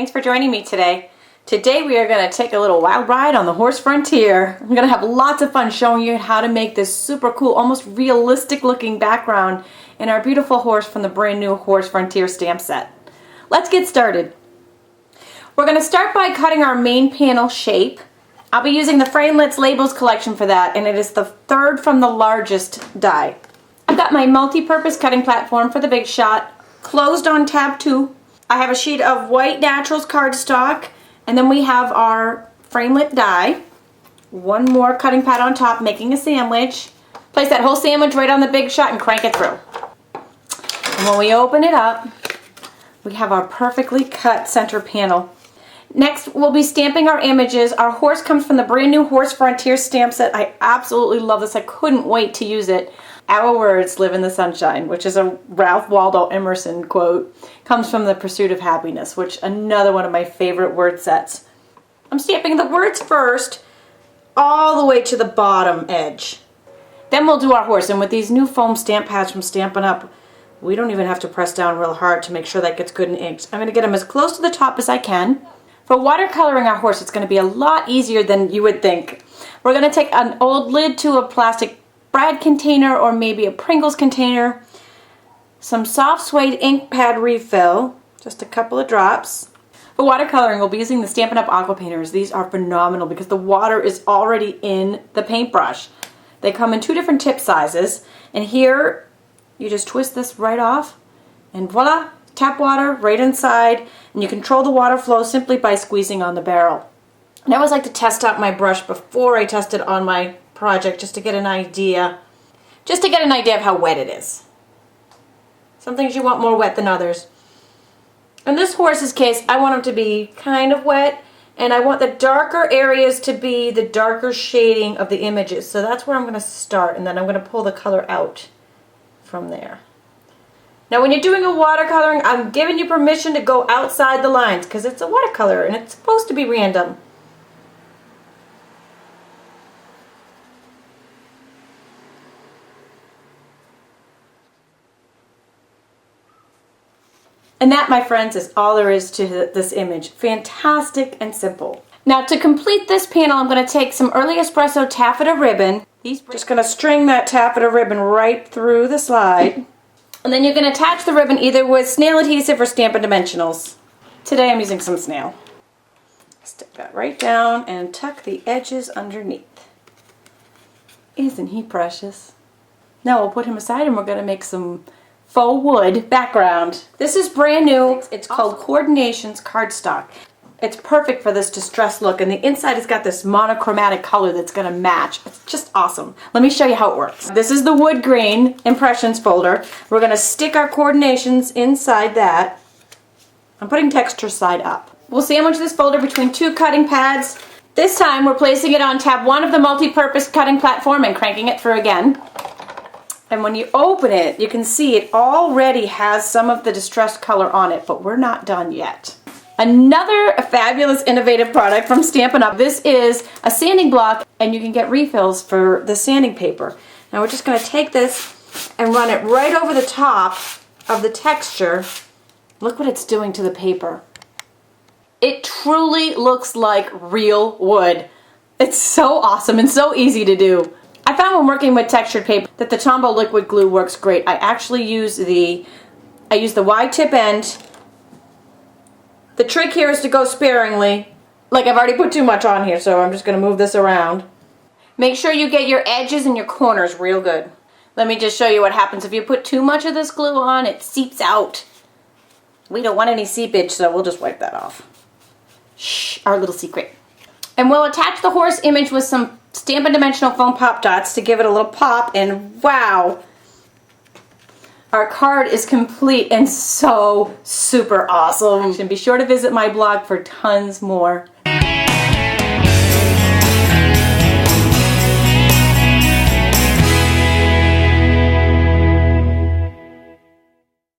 Thanks for joining me today. Today we are going to take a little wild ride on the Horse Frontier. I'm going to have lots of fun showing you how to make this super cool, almost realistic looking background in our beautiful horse from the brand new Horse Frontier stamp set. Let's get started. We're going to start by cutting our main panel shape. I'll be using the Framelits Labels collection for that, and it is the third from the largest die. I've got my multi-purpose cutting platform for the big shot, closed on tab 2. I have a sheet of white naturals cardstock, and then we have our Framelit die. One more cutting pad on top, making a sandwich. Place that whole sandwich right on the big shot and crank it through. And when we open it up, we have our perfectly cut center panel. Next, we'll be stamping our images. Our horse comes from the brand new Horse Frontier stamp set. I absolutely love this. I couldn't wait to use it. Our words live in the sunshine, which is a Ralph Waldo Emerson quote. Comes from The Pursuit of Happiness, which another one of my favorite word sets. I'm stamping the words first, all the way to the bottom edge. Then we'll do our horse, and with these new foam stamp pads from Stampin' Up, we don't even have to press down real hard to make sure that gets good and inked. I'm going to get them as close to the top as I can. For watercoloring our horse, it's going to be a lot easier than you would think. We're going to take an old lid to a plastic Brad container or maybe a Pringles container, some soft suede ink pad refill, just a couple of drops. For watercoloring, we'll be using the Stampin' Up aqua painters. These are phenomenal because the water is already in the paintbrush. They come in 2 different tip sizes, and here you just twist this right off, and voila, tap water right inside, and you control the water flow simply by squeezing on the barrel. And I always like to test out my brush before I test it on my project just to get an idea. Of how wet it is. Some things you want more wet than others. In this horse's case, I want him to be kind of wet, and I want the darker areas to be the darker shading of the images. So that's where I'm going to start, and then I'm going to pull the color out from there. Now when you're doing a watercoloring, I'm giving you permission to go outside the lines because it's a watercolor and it's supposed to be random. And that, my friends, is all there is to this image. Fantastic and simple. Now to complete this panel, I'm going to take some early espresso taffeta ribbon. Just going to string that taffeta ribbon right through the slide. And then you're going to attach the ribbon either with snail adhesive or Stampin' Dimensionals. Today I'm using some snail. Stick that right down and tuck the edges underneath. Isn't he precious? Now we'll put him aside and we're going to make some faux wood background. This is brand new. It's called Core-dinations cardstock. It's perfect for this distressed look, and the inside has got this monochromatic color that's going to match. It's just awesome. Let me show you how it works. This is the wood grain impressions folder. We're going to stick our Core-dinations inside that. I'm putting texture side up. We'll sandwich this folder between 2 cutting pads. This time we're placing it on tab 1 of the multi-purpose cutting platform and cranking it through again. And when you open it, you can see it already has some of the distressed color on it, but we're not done yet. Another fabulous innovative product from Stampin' Up. This is a sanding block, and you can get refills for the sanding paper. Now we're just going to take this and run it right over the top of the texture. Look what it's doing to the paper. It truly looks like real wood. It's so awesome and so easy to do. I found when working with textured paper that the Tombow liquid glue works great. I actually use the wide tip end. The trick here is to go sparingly. Like, I've already put too much on here, so I'm just going to move this around. Make sure you get your edges and your corners real good. Let me just show you what happens if you put too much of this glue on. It seeps out. We don't want any seepage, so we'll just wipe that off. Shh, our little secret. And we'll attach the horse image with some Stampin' Dimensional foam pop dots to give it a little pop, and wow! Our card is complete and so super awesome. And be sure to visit my blog for tons more.